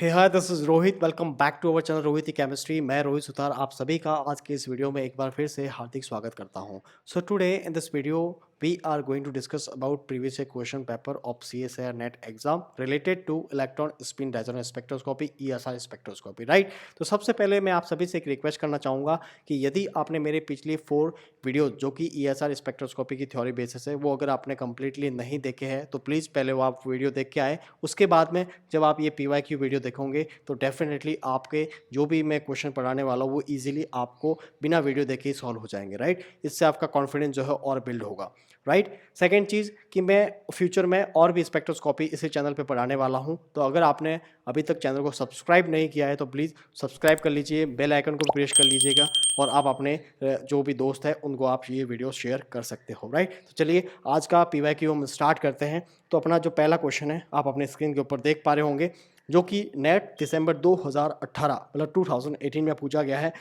Hey hi, this is Rohit. Welcome back to our channel Rohit chemistry. मैं रोहित सुतार आप सभी का आज के इस वीडियो में एक बार फिर से हार्दिक स्वागत करता हूं। So today in this video we are going to discuss about previous question paper of CSIR NET exam related to electron spin resonance spectroscopy ESR spectroscopy, right. तो सबसे पहले मैं आप सभी से एक रिक्वेस्ट करना चाहूँगा कि यदि आपने मेरे पिछली 4 वीडियो जो कि ESR स्पेक्ट्रोस्कोपी की थ्योरी बेसिस है वो अगर आपने कंप्लीटली नहीं देखे हैं तो प्लीज़ पहले वो आप वीडियो देख के आए। उसके बाद में जब आप ये PYQ वीडियो देखोगे तो डेफिनेटली आपके जो भी मैं क्वेश्चन पढ़ाने वाला हूँ वो इजीली आपको बिना वीडियो देखे ही सॉल्व हो जाएंगे, राइट। इससे आपका कॉन्फिडेंस जो है और बिल्ड होगा, राइट। सेकेंड चीज़ कि मैं फ्यूचर में और भी स्पेक्ट्रोस्कोपी इसी चैनल पे पढ़ाने वाला हूँ, तो अगर आपने अभी तक चैनल को सब्सक्राइब नहीं किया है तो प्लीज़ सब्सक्राइब कर लीजिए, बेल आइकन को प्रेस कर लीजिएगा और आप अपने जो भी दोस्त हैं उनको आप ये वीडियो शेयर कर सकते हो, राइट। तो चलिए आज का PYQ हम स्टार्ट करते हैं। तो अपना जो पहला क्वेश्चन है आप अपने स्क्रीन के ऊपर देख पा रहे होंगे, जो कि नेट दिसंबर 2018 मतलब 2018 में पूछा गया है।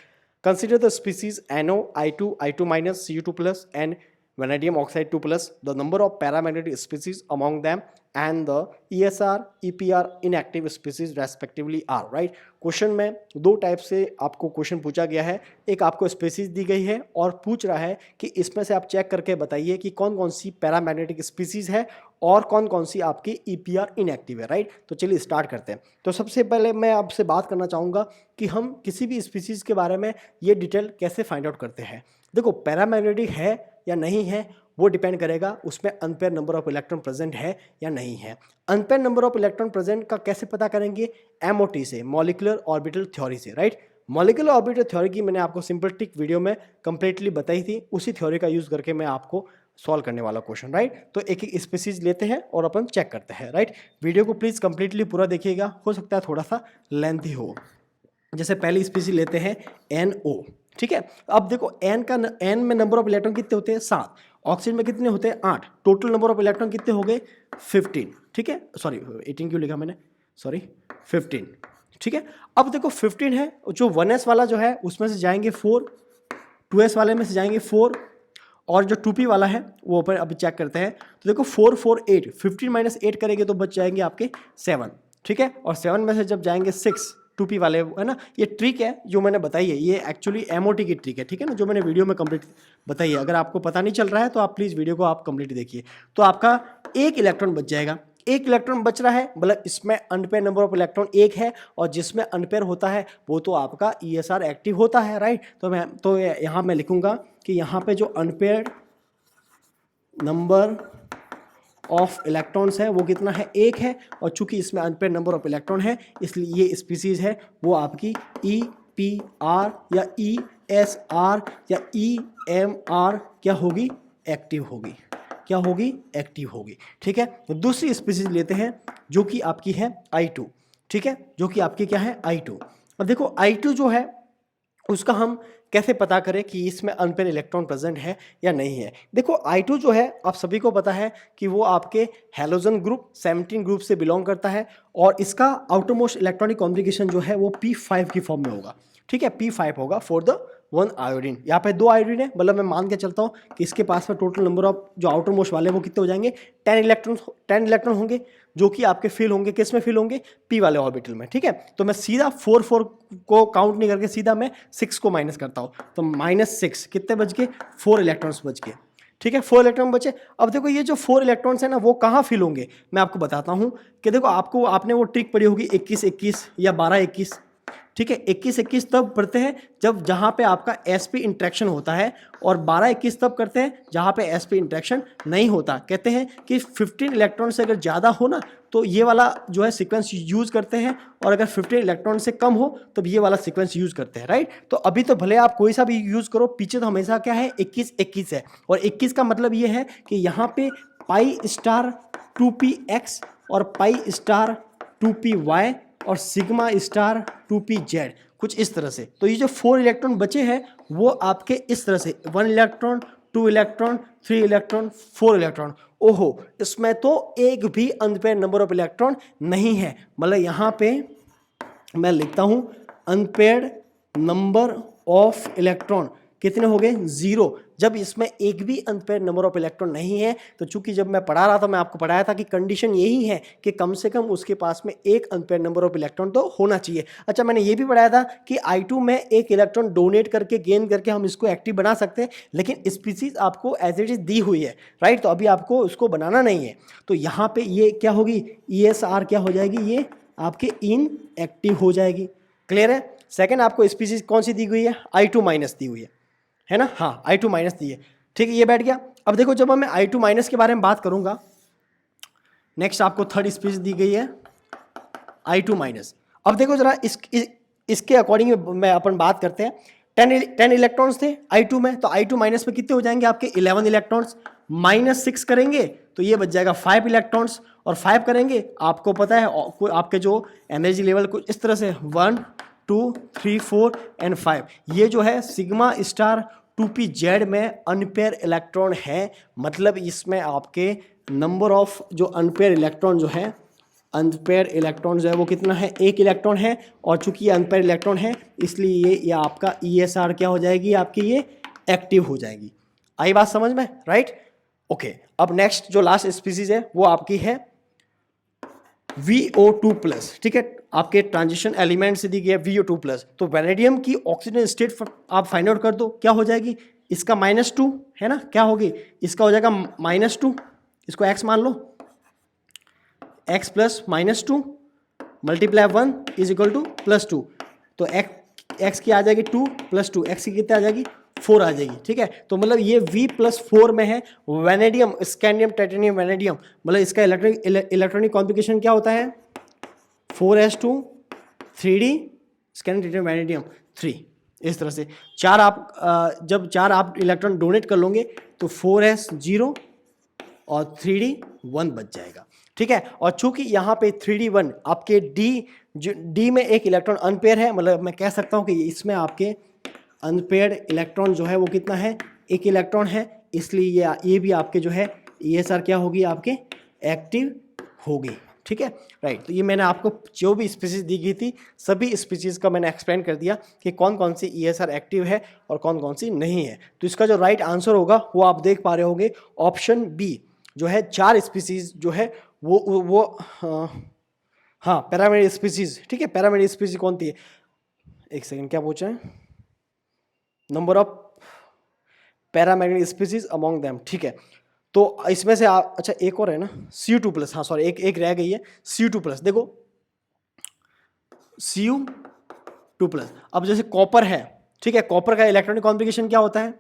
Consider the species NO, I2, I2-, Cu2+ and vanadium oxide 2+, the number of paramagnetic species among them and the ESR, EPR inactive species respectively are, right। Question में दो टाइप से आपको क्वेश्चन पूछा गया है। एक आपको स्पीसीज दी गई है और पूछ रहा है कि इसमें से आप चेक करके बताइए कि कौन कौन सी पैरामैग्नेटिक स्पीसीज है और कौन कौन सी आपकी EPR इनएक्टिव है, राइट। तो चलिए स्टार्ट करते हैं। तो सबसे पहले मैं आपसे बात करना चाहूँगा कि हम किसी भी स्पीसीज के बारे में ये डिटेल कैसे फाइंड आउट करते हैं। देखो, पैरामैग्नेटिक है या नहीं है वो डिपेंड करेगा उसमें unpair number of electron present है या नहीं है। Unpair number of electron present का कैसे पता करेंगे? MOT से, मॉलिक्यूलर ऑर्बिटल थ्योरी से, राइट। मॉलिक्यूलर ऑर्बिटल थ्योरी की मैंने आपको सिंपल ट्रिक वीडियो में कंप्लीटली बताई थी, उसी थ्योरी का यूज करके मैं आपको सॉल्व करने वाला क्वेश्चन, राइट। तो एक एक स्पीसीज लेते हैं और अपन चेक करते हैं, राइट। वीडियो को प्लीज कंप्लीटली पूरा देखिएगा, हो सकता है थोड़ा सा लेंथी हो। जैसे पहली स्पीसीज लेते हैं NO, ठीक है। अब देखो N में नंबर ऑफ इलेक्ट्रॉन कितने होते हैं? 7। ऑक्सीजन में कितने होते हैं? 8। टोटल नंबर ऑफ इलेक्ट्रॉन कितने हो गए? 15, ठीक है। सॉरी 18 क्यों लिखा मैंने, सॉरी 15, ठीक है। अब देखो 15 है, जो 1s वाला जो है उसमें से जाएंगे 4, 2s वाले में से जाएंगे 4 और जो 2p वाला है वो ऊपर अभी चेक करते हैं। तो देखो 4 4 8, 15 - 8 करेंगे तो बच जाएंगे आपके 7, ठीक है। और 7 में से जब जाएंगे 6, 2p वाले है ना। ये ट्रिक है जो मैंने बताई है, ये एक्चुअली MOT की ट्रिक है, ठीक है ना, जो मैंने वीडियो में कंप्लीट बताई है। अगर आपको पता नहीं चल रहा है तो आप प्लीज़ वीडियो को आप कंप्लीट देखिए। तो आपका एक इलेक्ट्रॉन बच जाएगा। एक इलेक्ट्रॉन बच रहा है, मतलब इसमें अनपेयर नंबर ऑफ इलेक्ट्रॉन एक है और जिसमें अनपेयर होता है वो तो आपका ESR एक्टिव होता है, राइट। तो यहाँ मैं लिखूंगा कि यहाँ पे जो अनपेयर नंबर ऑफ इलेक्ट्रॉन्स है वो कितना है? 1 है। और चूंकि इसमें अनपेयर नंबर ऑफ इलेक्ट्रॉन है इसलिए ये स्पीसीज है वो आपकी EPR या ESR या EMR क्या होगी? एक्टिव होगी। क्या होगी? एक्टिव होगी, ठीक है। तो दूसरी स्पीसीज लेते हैं जो कि आपकी है I2, ठीक है, जो कि आपकी क्या है? I2। अब देखो I2 जो है उसका हम कैसे पता करें कि इसमें अनपेयर इलेक्ट्रॉन प्रेजेंट है या नहीं है। देखो I2 जो है आप सभी को पता है कि वो आपके हैलोजन ग्रुप 17 ग्रुप से बिलोंग करता है और इसका आउटरमोस्ट इलेक्ट्रॉनिक कॉन्फ़िगरेशन जो है वो P5 की फॉर्म में होगा, ठीक है। P5 होगा फॉर द 1 आयोडीन। यहाँ पे 2 आयोडीन है, मतलब मैं मान के चलता हूँ कि इसके पास में टोटल नंबर ऑफ जो आउटर मोस्ट वाले वो कितने हो जाएंगे? 10 इलेक्ट्रॉन होंगे, जो कि आपके फिल होंगे किस में? फिल होंगे P वाले ऑर्बिटल में, ठीक है। तो मैं सीधा 4 4 को काउंट नहीं करके सीधा मैं 6 को माइनस करता हूँ, तो -6 कितने बच गए? 4 इलेक्ट्रॉन्स बच गए, ठीक है। 4 इलेक्ट्रॉन बचे। अब देखो ये जो 4 इलेक्ट्रॉन्स है ना वो कहाँ फिल होंगे मैं आपको बताता हूँ कि देखो आपने वो ट्रिक पढ़ी होगी 21-21 या 12-21, ठीक है। 21-21 तब पढ़ते हैं जब जहाँ पे आपका sp इंट्रैक्शन होता है और 12-21 तब करते हैं जहाँ पे sp इंट्रैक्शन नहीं होता। कहते हैं कि 15 इलेक्ट्रॉन से अगर ज़्यादा हो ना तो ये वाला जो है सीक्वेंस यूज़ करते हैं और अगर 15 इलेक्ट्रॉन से कम हो तो ये वाला सीक्वेंस यूज़ करते हैं, राइट। तो अभी तो भले आप कोई सा भी यूज़ करो, पीछे तो हमेशा क्या है? 21-21 है। और 21 का मतलब ये है कि यहाँ पे π*2px और π*2py और सिग्मा स्टार 2pz कुछ इस तरह से। तो ये जो 4 इलेक्ट्रॉन बचे हैं वो आपके इस तरह से 1 इलेक्ट्रॉन, 2 इलेक्ट्रॉन, 3 इलेक्ट्रॉन, 4 इलेक्ट्रॉन। ओहो, इसमें तो एक भी अनपेयर नंबर ऑफ इलेक्ट्रॉन नहीं है। मतलब यहाँ पे मैं लिखता हूँ अनपेयर्ड नंबर ऑफ इलेक्ट्रॉन कितने हो गए 0। जब इसमें एक भी अनपेयर नंबर ऑफ इलेक्ट्रॉन नहीं है, तो चूंकि जब मैं पढ़ा रहा था, मैं आपको पढ़ाया था कि कंडीशन यही है कि कम से कम उसके पास में एक अनपेयर नंबर ऑफ इलेक्ट्रॉन तो होना चाहिए। अच्छा, मैंने ये भी पढ़ाया था कि I2 में एक इलेक्ट्रॉन डोनेट करके गेन करके हम इसको एक्टिव बना सकते हैं, लेकिन स्पीसीज आपको एज इट इज दी हुई है, राइट। तो अभी आपको उसको बनाना नहीं है। तो यहाँ पे ये क्या होगी, ESR क्या हो जाएगी, ये आपके इनएक्टिव हो जाएगी। क्लियर है। सेकंड आपको स्पीसीज कौन सी दी हुई है, I2 माइनस दी हुई है ना, हाँ I2 माइनस दी है। ठीक है, ये बैठ गया। अब देखो, जब मैं I2 माइनस के बारे में बात करूंगा, नेक्स्ट आपको थर्ड स्पीसीज दी गई है I2 माइनस। अब देखो जरा इसके अकॉर्डिंग मैं अपन बात करते हैं। 10 इलेक्ट्रॉन्स थे I2 में, तो I2 माइनस में कितने हो जाएंगे आपके 11 इलेक्ट्रॉन्स। -6 करेंगे तो ये बच जाएगा 5 इलेक्ट्रॉन्स, और 5 करेंगे आपको पता है आपके जो एनर्जी लेवल कुछ इस तरह से 1 2 3 4 एंड 5, ये जो है सिग्मा स्टार 2pz में अनपेयर इलेक्ट्रॉन है। मतलब इसमें आपके नंबर ऑफ जो अनपेयर इलेक्ट्रॉन जो है, अनपेयर इलेक्ट्रॉन जो है वो कितना है, 1 इलेक्ट्रॉन है। और चूंकि ये अनपेयर इलेक्ट्रॉन है, इसलिए ये आपका ESR क्या हो जाएगी, आपकी ये एक्टिव हो जाएगी। आई बात समझ में, राइट। ओके, अब नेक्स्ट जो लास्ट स्पीसीज है वो आपकी है VO2+। ठीक है, आपके ट्रांजिशन एलिमेंट से दी गई है VO2+। तो वैनेडियम की ऑक्सीजन स्टेट आप फाइंड आउट कर दो, क्या हो जाएगी, इसका -2 है ना, क्या होगी, इसका हो जाएगा -2, इसको x मान लो, x plus -2 multiply 1 is equal to +2। तो x की आ जाएगी 2 + 2, x की कितने आ जाएगी 4 आ जाएगी। ठीक है, तो मतलब ये V+4 में है वैनेडियम, स्कैंडियम, टाइटेनियम, वैनेडियम। मतलब इसका इलेक्ट्रॉनिक कॉन्फ़िगरेशन क्या होता है, 4s2 3d scandium, titanium, vanadium 3। इस तरह से जब 4 आप इलेक्ट्रॉन डोनेट कर लोगे तो 4s 0 और 3d 1 बच जाएगा। ठीक है, और चूंकि यहाँ पे 3d 1 आपके D में एक इलेक्ट्रॉन अनपेयर है, मतलब मैं कह सकता हूँ कि इसमें आपके अनपेयर्ड इलेक्ट्रॉन जो है वो कितना है, 1 इलेक्ट्रॉन है। इसलिए ये भी आपके जो है ESR क्या होगी, आपके एक्टिव होगी। ठीक है, राइट। तो ये मैंने आपको जो भी स्पीसीज दी गई थी, सभी स्पीसीज का मैंने एक्सप्लेन कर दिया कि कौन कौन सी ESR एक्टिव है और कौन कौन सी नहीं है। तो इसका जो राइट आंसर होगा वो आप देख पा रहे होंगे, ऑप्शन बी जो है 4 स्पीसीज जो है वो हाँ पैरामेड स्पीसीज। ठीक है, पैरामेड स्पीसीज कौन थी, एक सेकंड, क्या पूछा है, number of paramagnetic species among them. ठीक है, तो इसमें से अच्छा एक और है ना, Cu2+, हाँ सॉरी, एक रह गई है Cu2+। देखो Cu2+, अब जैसे कॉपर है, ठीक है, कॉपर का इलेक्ट्रॉनिक कॉन्फ़िगरेशन क्या होता है,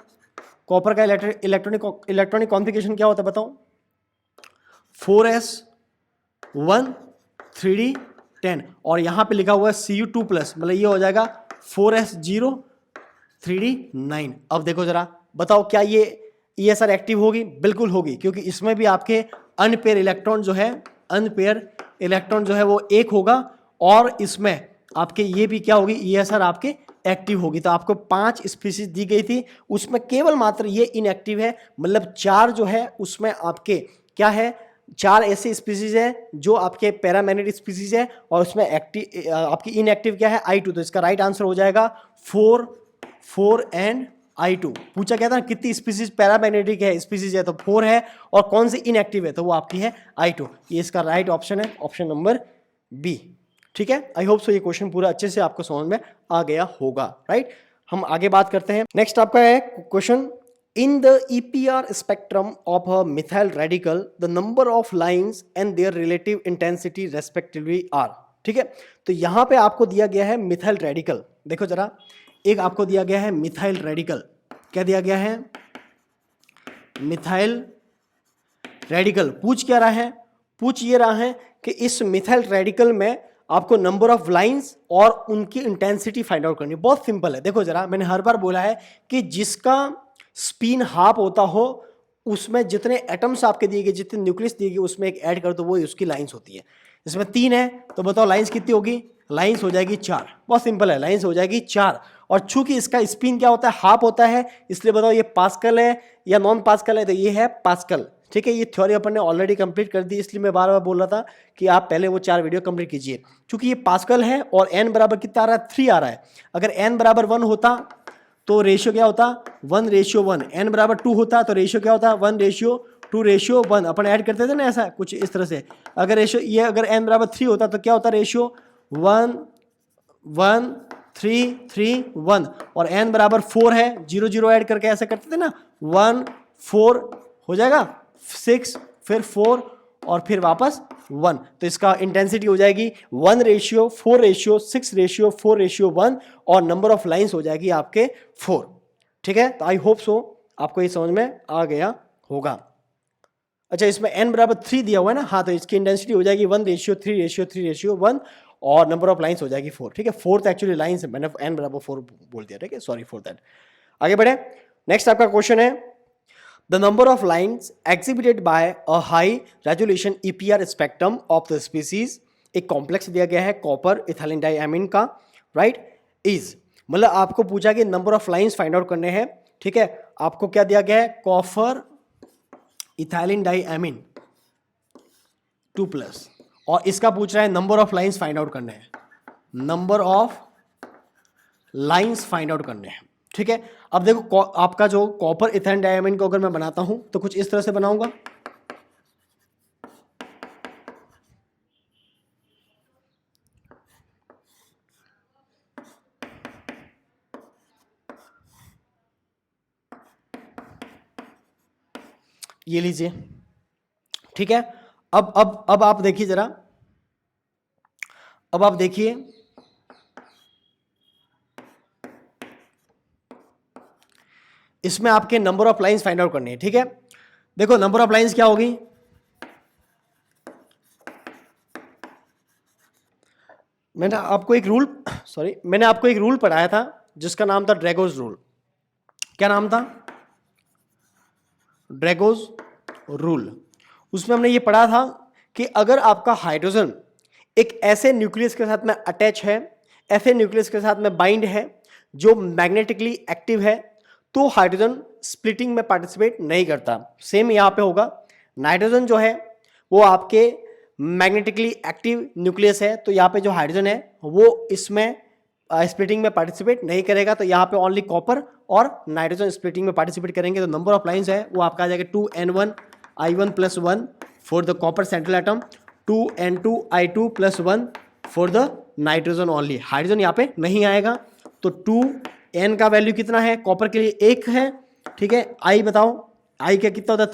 कॉपर का इलेक्ट्रॉनिक कॉन्फ़िगरेशन क्या होता है बताओ, 4s1 3d 10, और यहाँ पे लिखा हुआ है Cu2+, मतलब ये हो जाएगा 4s0 3d 9। अब देखो जरा बताओ, क्या ये ESR एक्टिव होगी, बिल्कुल होगी, क्योंकि इसमें भी आपके अनपेयर इलेक्ट्रॉन जो है, अनपेयर इलेक्ट्रॉन जो है वो 1 होगा, और इसमें आपके ये भी क्या होगी, ESR आपके एक्टिव होगी। तो आपको 5 स्पीसीज दी गई थी, उसमें केवल मात्र ये इनएक्टिव है। मतलब 4 जो है उसमें आपके क्या है, 4 ऐसे स्पीसीज है जो आपके पैरामैग्नेटिक स्पीसीज है, और उसमें एक्टिव आपकी इनएक्टिव क्या है, I2। तो इसका राइट आंसर हो जाएगा 4 एंड I2। पूछा क्या था, कितनी स्पीसीज पैरामैग्नेटिक है स्पीसीज है, तो 4 है, और कौन सी इनएक्टिव है, तो वो आपकी है I2। ये इसका राइट ऑप्शन है, ऑप्शन नंबर बी। ठीक है, आई होप सो ये क्वेश्चन पूरा अच्छे से आपको समझ में आ गया होगा, राइट। हम आगे बात करते हैं। नेक्स्ट आपका है question, in the EPR spectrum of a methyl radical the number of lines and their relative intensity respectively are. ठीक है, तो यहाँ पे आपको दिया गया है मिथाइल रेडिकल। देखो जरा, एक आपको दिया गया है मिथाइल रेडिकल, क्या दिया गया है, मिथाइल रेडिकल। पूछ क्या रहा है, पूछ ये रहा है कि इस मिथाइल रेडिकल में आपको नंबर ऑफ लाइंस और उनकी इंटेंसिटी फाइंड आउट करनी है। बहुत सिंपल है, देखो जरा, मैंने हर बार बोला है कि जिसका स्पिन हाफ होता हो, उसमें जितने एटम्स आपके दिए गए, जितने न्यूक्लियस दिए गए, उसमें एक ऐड कर दो, वो उसकी लाइंस होती है। इसमें 3 है, तो बताओ लाइंस कितनी होगी, लाइंस हो जाएगी 4। बहुत सिंपल है, लाइंस हो जाएगी 4। और चूंकि इसका स्पिन क्या होता है, हाफ होता है, इसलिए बताओ ये पास्कल है या नॉन पास्कल है, तो ये है पास्कल। ठीक है, ये थ्योरी अपन ने ऑलरेडी कंप्लीट कर दी, इसलिए मैं बार बार बोल रहा था कि आप पहले वो 4 वीडियो कंप्लीट कीजिए। चूंकि ये पास्कल है और n बराबर कितना आ रहा है, 3 आ रहा है। अगर n बराबर 1 होता तो रेशियो क्या होता, 1:1। n बराबर 2 होता तो रेशियो क्या होता, 1:2:1। अपन ऐड करते थे ना ऐसा कुछ इस तरह से। अगर रेशियो ये अगर n बराबर 3 होता तो क्या होता रेशियो, 1 1 3 3 1। और n बराबर 4 है, 0 0 ऐड करके ऐसा करते थे ना, 1 4 हो जाएगा, 6 फिर 4 और फिर वापस 1। तो इसका इंटेंसिटी हो जाएगी 1:4:6:4:1 और नंबर ऑफ लाइंस हो जाएगी आपके 4। ठीक है, तो आई होप सो आपको ये समझ में आ गया होगा। अच्छा, इसमें n बराबर 3 दिया हुआ है ना, हाँ, तो इसकी इंटेंसिटी हो जाएगी 1:3:3:1 और नंबर ऑफ लाइंस हो जाएगी 4। ठीक है, 4 एक्चुअली लाइंस है, मैंने n बराबर 4 बोल दिया। ठीक है, सॉरी फॉर दैट। आगे बढ़े, नेक्स्ट आपका क्वेश्चन है, the number of lines exhibited by a high resolution EPR spectrum of the species, एक कॉम्प्लेक्स दिया गया है कॉपर इथाइलिन डाइअमीन का, राइट, इज, मतलब आपको पूछा कि number of lines find out करने हैं। ठीक है, आपको क्या दिया गया है, कॉपर इथाइलिन डाइअमीन 2+, और इसका पूछ रहा है number of lines find out करने हैं, number of lines find out करने हैं। ठीक है, अब देखो आपका जो कॉपर इथाइलिन डाइअमीन को अगर मैं बनाता हूं तो कुछ इस तरह से बनाऊंगा। ये लीजिए। ठीक है, अब आप देखिए जरा, अब आप देखिए, इसमें आपके number of lines find out करनी है। ठीक है, देखो नंबर ऑफ लाइंस क्या होगी, मैंने आपको एक रूल पढ़ाया था जिसका नाम था ड्रैगोज रूल। क्या नाम था, ड्रैगोज रूल। उसमें हमने ये पढ़ा था कि अगर आपका हाइड्रोजन एक ऐसे न्यूक्लियस के साथ में अटैच है, ऐसे न्यूक्लियस के साथ में बाइंड है जो मैग्नेटिकली एक्टिव है, तो हाइड्रोजन स्प्लिटिंग में पार्टिसिपेट नहीं करता। सेम यहाँ पे होगा, नाइट्रोजन जो है वो आपके मैग्नेटिकली एक्टिव न्यूक्लियस है, तो यहाँ पे जो हाइड्रोजन है वो इसमें स्प्लिटिंग में पार्टिसिपेट नहीं करेगा, तो यहाँ पे ओनली कॉपर और नाइट्रोजन स्प्लिटिंग में पार्टिसिपेट करेंगे। तो नंबर ऑफ लाइंस है वो आपका आ जाएगा 2n1I1+1 for the copper central atom, 2n2I2+1 for the nitrogen only. Hydrogen यहाँ पे नहीं आएगा, तो 2n का वैल्यू कितना है, कॉपर के लिए 1 है। ठीक है, I बताओ, I का कितना होता है,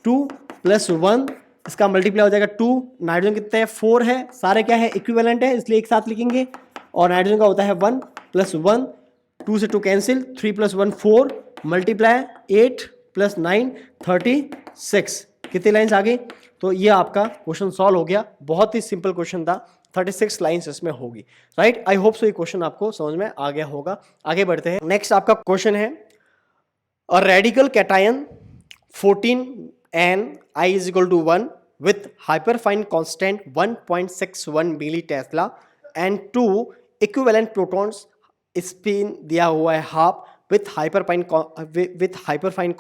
3/2+1, इसका मल्टीप्लाई हो जाएगा 2। नाइट्रोजन कितना है, 4 है, सारे क्या है, इक्विवेलेंट है, इसलिए एक साथ लिखेंगे। और नाइट्रोजन का होता है 1+1, 2 से 2 कैंसिल, 3+1 4, मल्टीप्लाई 8 + 9 36। कितनी लाइन्स आ गई, तो ये आपका क्वेश्चन सॉल्व हो गया। बहुत ही सिंपल क्वेश्चन था, 36 लाइन्स इसमें होगी, राइट। आई होप सो ये क्वेश्चन आपको समझ में आ गया होगा। आगे बढ़ते हैं, नेक्स्ट आपका क्वेश्चन है, अ radical cation 14Ni = 1 with hyperfine constant 1.61 milli-Tesla and 2 equivalent protons, spin दिया हुआ है half with hyperfine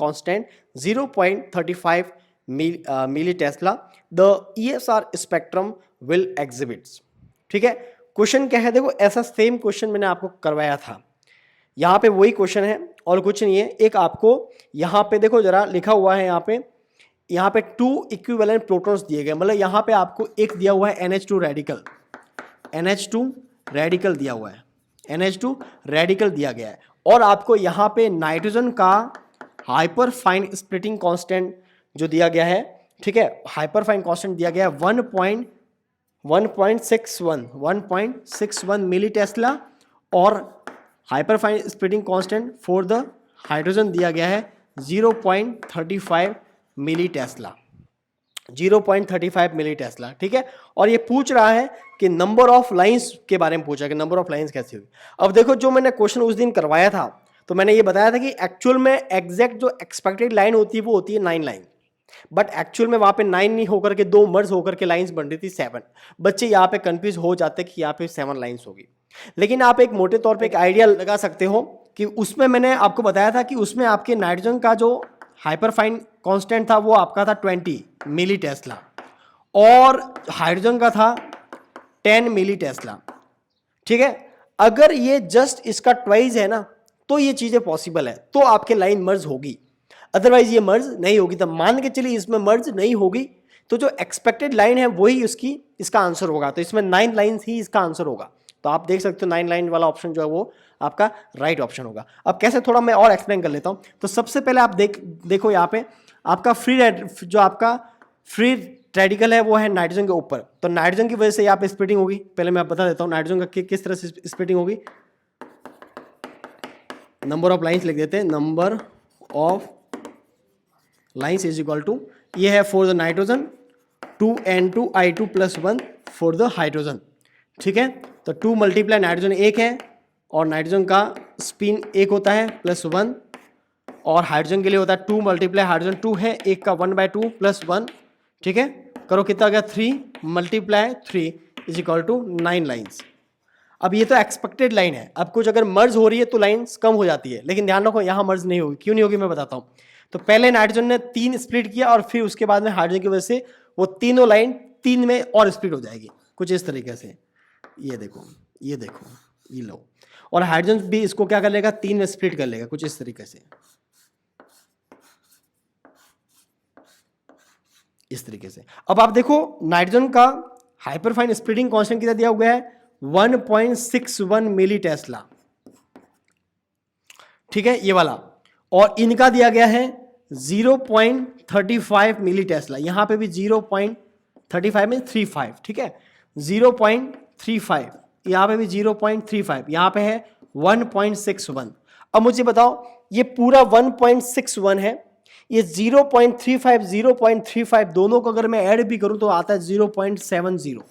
constant 0.35 milli-Tesla, the ESR spectrum will exhibits। ठीक है, क्वेश्चन क्या है, देखो ऐसा सेम क्वेश्चन मैंने आपको करवाया था, यहाँ पे वही क्वेश्चन है और कुछ नहीं है। एक आपको यहाँ पे देखो जरा लिखा हुआ है, यहाँ पे 2 इक्विवेलेंट प्रोटॉन्स दिए गए, मतलब यहाँ पे आपको एक दिया हुआ है NH2 रेडिकल दिया हुआ है, NH2 रेडिकल दिया गया है, और आपको यहाँ पे नाइट्रोजन का हाइपर फाइन स्प्लिटिंग कांस्टेंट जो दिया गया है, ठीक है, हाइपर फाइन कांस्टेंट दिया गया है 1.61 मिली-टेस्ला, और hyper fine splitting constant for the hydrogen दिया गया है 0.35 मिली-टेस्ला, 0.35 मिली-टेस्ला। ठीक है, और ये पूछ रहा है कि नंबर ऑफ लाइंस के बारे में पूछा कि नंबर ऑफ लाइंस कैसी हुई। अब देखो जो मैंने क्वेश्चन उस दिन करवाया था तो मैंने ये बताया था कि एक्चुअल में एग्जैक्ट जो एक्सपेक्टेड लाइन होती है वो होती है 9 लाइन, बट एक्चुअल में वहां पे 9 नहीं होकर के 2 मर्ज होकर के लाइंस बन रही थी 7। बच्चे यहाँ पे कंफ्यूज हो जाते कि यहाँ पे 7 लाइंस होगी, लेकिन आप एक मोटे तौर पे एक आइडिया लगा सकते हो कि उसमें मैंने आपको बताया था कि उसमें आपके नाइट्रोजन का जो हाइपरफाइन कांस्टेंट था वो आपका था 20 मिली-टेस्ला और हाइड्रोजन का था 10 मिली-टेस्ला। ठीक है, अगर ये जस्ट इसका ट्वाइस है ना तो ये चीज़ें पॉसिबल है, तो आपके लाइन मर्ज होगी, अदरवाइज ये मर्ज नहीं होगी। तब मान के चलिए इसमें मर्ज नहीं होगी तो जो एक्सपेक्टेड लाइन है वही इसका आंसर होगा। तो इसमें 9 लाइन्स ही इसका आंसर होगा। तो आप देख सकते हो 9 लाइन वाला ऑप्शन जो है वो आपका राइट ऑप्शन होगा। अब कैसे, थोड़ा मैं और एक्सप्लेन कर लेता हूँ। तो सबसे पहले आप देखो यहाँ पे आपका फ्री रेडिकल है वो है नाइट्रोजन के ऊपर, तो नाइट्रोजन की वजह से यहाँ पे स्प्लिटिंग होगी। पहले मैं बता देता हूँ नाइट्रोजन का किस तरह से स्प्लिटिंग होगी। नंबर ऑफ लाइन्स लिख देते हैं, number of lines is equal to, ये है for the nitrogen 2N2I2 + 1 for the hydrogen. ठीक है, तो 2 मल्टीप्लाई नाइट्रोजन 1 है और नाइट्रोजन का स्पिन 1 होता है +1, और हाइड्रोजन के लिए होता है 2 मल्टीप्लाई हाइड्रोजन 2 है, 1 का 1/2 + 1। ठीक है, करो कितना गया 3 × 3 इज इक्वल टू 9 लाइन्स। अब ये तो एक्सपेक्टेड लाइन है। अब कुछ अगर मर्ज हो रही है तो लाइन्स कम हो जाती है, लेकिन ध्यान रखो यहाँ मर्ज नहीं होगी। क्यों नहीं होगी मैं बताता हूँ। तो पहले नाइट्रोजन ने 3 स्प्लिट किया और फिर उसके बाद में हाइड्रोजन की वजह से वो तीनों लाइन 3 में और स्प्लिट हो जाएगी कुछ इस तरीके से। ये देखो, ये देखो, ये लो, और हाइड्रोजन भी इसको क्या कर लेगा 3 में स्प्लिट कर लेगा कुछ इस तरीके से, इस तरीके से। अब आप देखो नाइट्रोजन का हाइपरफाइन स्प्लिटिंग कांस्टेंट कितना दिया हुआ है 1.61 मिली टेस्ला। ठीक है, ये वाला, और इनका दिया गया है 0.35 मिली टेस्ला। यहां पे भी 0.35 में 35। ठीक है, 0.35, यहां पे भी 0.35, यहां पे है 1.61। अब मुझे बताओ ये पूरा 1.61 है, ये 0.35 0.35 दोनों को अगर मैं ऐड भी करूं तो आता है 0.70,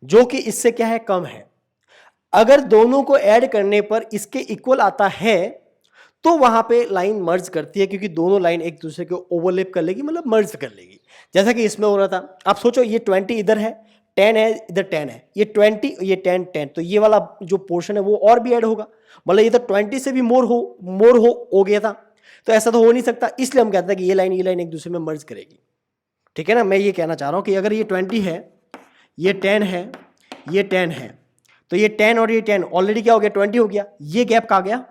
जो कि इससे क्या है कम है। अगर दोनों को ऐड करने पर इसके इक्वल आता है तो वहां पे लाइन मर्ज करती है, क्योंकि दोनों लाइन एक दूसरे को ओवरलैप कर लेगी, मतलब मर्ज कर लेगी, जैसा कि इसमें हो रहा था। आप सोचो ये 20 इधर है, 10 है इधर, 10 है, ये 20, ये 10, तो ये वाला जो पोर्शन है वो और भी ऐड होगा, मतलब ये तो 20 से भी मोर हो गया था। तो ऐसा तो हो नहीं सकता, इसलिए हम कहते हैं कि ये लाइन एक दूसरे में मर्ज करेगी। ठीक है ना, मैं ये कहना चाह रहा हूं कि अगर ये 20 है, ये 10 है, ये 10 है, तो ये 10 और ये 10 ऑलरेडी क्या हो गया 20 हो गया, ये गैप कहाँ गया,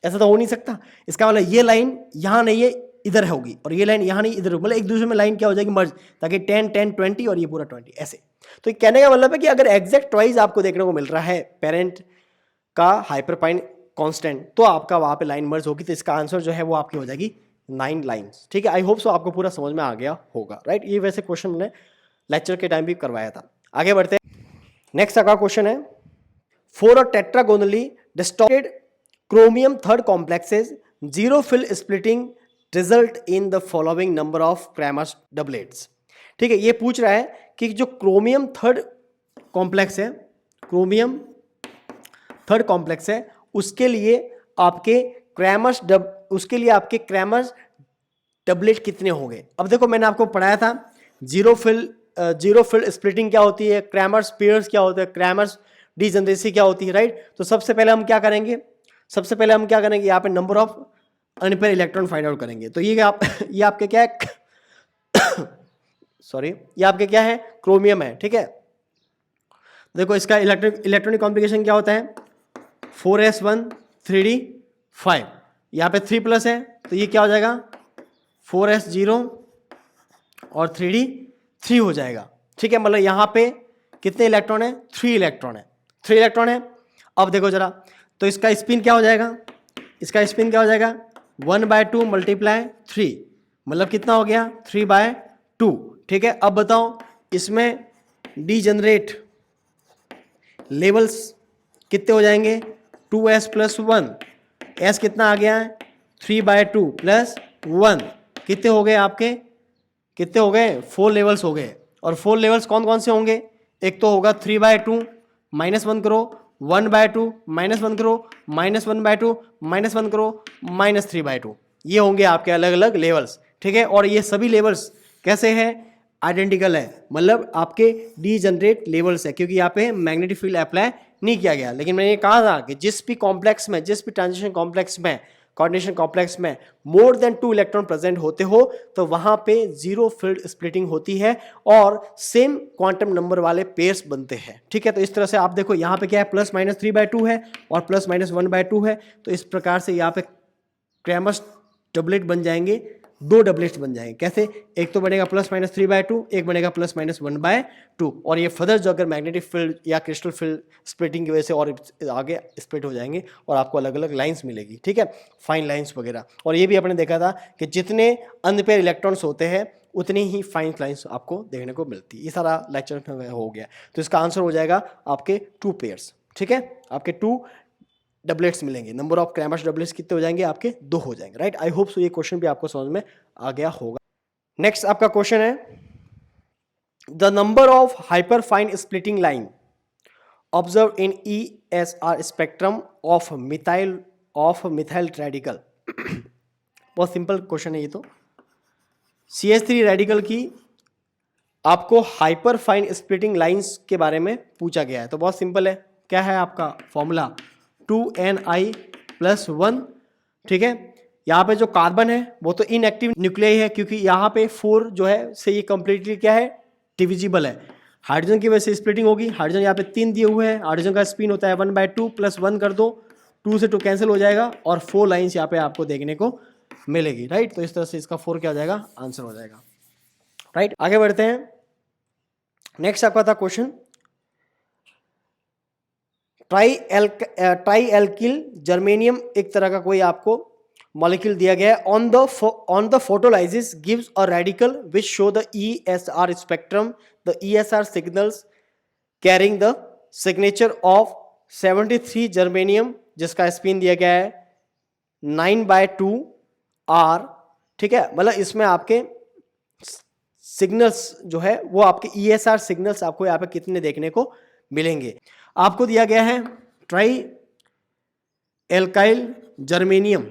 ऐसा तो हो नहीं सकता। इसका मतलब ये लाइन यहाँ नहीं है इधर होगी, और ये लाइन यहाँ नहीं इधर होगी, मतलब एक दूसरे में लाइन क्या हो जाएगी मर्ज, ताकि 10 10 20 और ये पूरा 20 ऐसे। तो कहने का मतलब है कि अगर एग्जैक्ट ट्वाइस आपको देखने को मिल रहा है पेरेंट का हाइपरफाइन कांस्टेंट, तो आपका वहाँ पे लाइन मर्ज होगी। तो इसका आंसर जो है वो आपकी हो जाएगी 9 लाइन्स। ठीक है, आई होप सो आपको पूरा समझ में आ गया होगा, राइट। ये वैसे क्वेश्चन मैंने लेक्चर के टाइम भी करवाया था। आगे बढ़ते हैं, नेक्स्ट का क्वेश्चन है, for a tetragonally distorted chromium third complexes zero fill splitting result in the following number of Cramer's doublets। ठीक है, ये पूछ रहा है कि जो क्रोमियम थर्ड कॉम्प्लेक्स है, क्रोमियम थर्ड कॉम्प्लेक्स है, उसके लिए आपके क्रैमर्स डबलेट कितने होंगे। अब देखो मैंने आपको पढ़ाया था जीरो फिल स्प्लिटिंग क्या होती है, क्रैमर्स पेयर्स क्या होते हैं, क्रैमर्स डीजनरेसी क्या होती है, राइट। तो सबसे पहले हम क्या करेंगे यहाँ पे number of unpaired electron find out करेंगे। तो ये आपके क्या है सॉरी, ये आपके क्या है क्रोमियम है। ठीक है, देखो इसका इलेक्ट्रॉनिक कॉम्प्लिकेशन क्या होता है 4s1 3d5, यहाँ पे 3+ है तो ये क्या हो जाएगा 4s0 और 3d3 हो जाएगा। ठीक है, मतलब यहाँ पे कितने इलेक्ट्रॉन है 3 इलेक्ट्रॉन है। अब देखो जरा, तो इसका स्पिन क्या हो जाएगा 1/2 × 3, मतलब कितना हो गया 3/2। ठीक है, अब बताओ इसमें डीजनरेट लेवल्स कितने हो जाएंगे 2s + 1, s कितना आ गया है 3/2 + 1, कितने हो गए आपके, कितने हो गए 4 लेवल्स हो गए। और 4 लेवल्स कौन कौन से होंगे, एक तो होगा 3/2 -1 करो, 1/2 -1 करो, -1/2 -1 करो, -3/2, ये होंगे आपके अलग अलग लेवल्स। ठीक है, और ये सभी लेवल्स कैसे हैं आइडेंटिकल है, मतलब आपके डीजनरेट लेवल्स है, क्योंकि यहाँ पे मैग्नेटिक फील्ड अप्लाई नहीं किया गया। लेकिन मैंने ये कहा था कि जिस भी ट्रांजिशन कॉम्प्लेक्स में कोऑर्डिनेशन कॉम्प्लेक्स में मोर देन 2 इलेक्ट्रॉन प्रेजेंट होते हो तो वहां पे जीरो फील्ड स्प्लिटिंग होती है और सेम क्वांटम नंबर वाले पेयर्स बनते हैं। ठीक है, तो इस तरह से आप देखो यहाँ पे क्या है, +-3/2 है और +-1/2 है। तो इस प्रकार से यहाँ पे क्रैमर्स डबलेट बन जाएंगे, 2 डबलेट्स बन जाएंगे। कैसे, एक तो बनेगा +-3/2, एक बनेगा +-1/2 और ये फर्दर जो अगर मैग्नेटिक फील्ड या क्रिस्टल फील्ड स्प्लिटिंग की वजह से और आगे स्प्लिट हो जाएंगे और आपको अलग अलग लाइंस मिलेगी। ठीक है, फाइन लाइंस वगैरह। और ये भी आपने देखा था कि जितने अनपेयर इलेक्ट्रॉन्स होते हैं उतनी ही फाइन लाइंस आपको देखने को मिलती है। ये सारा लेक्चर में हो गया, तो इसका आंसर हो जाएगा आपके 2 पेयर्स। ठीक है, आपके 2 डबलेट्स मिलेंगे। नंबर ऑफ क्रैमर्स डबलेट्स कितने हो जाएंगे, आपके 2 हो जाएंगे। राइट, आई होप सो ये क्वेश्चन भी आपको समझ में आ गया होगा। नेक्स्ट आपका क्वेश्चन है, the number of hyper fine splitting line observe in ESR spectrum of methyl radical. बहुत सिंपल क्वेश्चन है ये तो। CH3 रेडिकल की आपको हाइपर फाइन स्प्लिटिंग लाइंस के बारे में पूछा गया है। तो बहुत सिंपल है, क्या है आपका फॉर्मूला, 2Ni+1। ठीक है, यहाँ पे जो कार्बन है वो तो इनएक्टिव न्यूक्लियाई है क्योंकि यहाँ पे 4 जो है से ये कंप्लीटली क्या है, डिविजिबल है। हाइड्रोजन की वजह से स्प्लिटिंग होगी। हाइड्रोजन यहाँ पे 3 दिए हुए हैं, हाइड्रोजन का स्पिन होता है 1/2 +1 कर दो, 2 से 2 कैंसिल हो जाएगा और 4 लाइन्स यहाँ पे आपको देखने को मिलेगी। राइट, तो इस तरह से इसका 4 क्या हो जाएगा, आंसर हो जाएगा। राइट, आगे बढ़ते हैं। नेक्स्ट आपका था क्वेश्चन, ट्राई जर्मेनियम एक तरह का कोई आपको मॉलिक्यूल दिया गया है। On the photolysis gives a radical which show the ESR spectrum, the ESR signals carrying the signature of 73 germanium, जिसका स्पिन दिया गया है 9/2 R। ठीक है, मतलब इसमें आपके सिग्नल्स जो है वो आपके ESR सिग्नल्स आपको यहाँ पे कितने देखने को मिलेंगे। आपको दिया गया है ट्राई एल्काइल जर्मेनियम।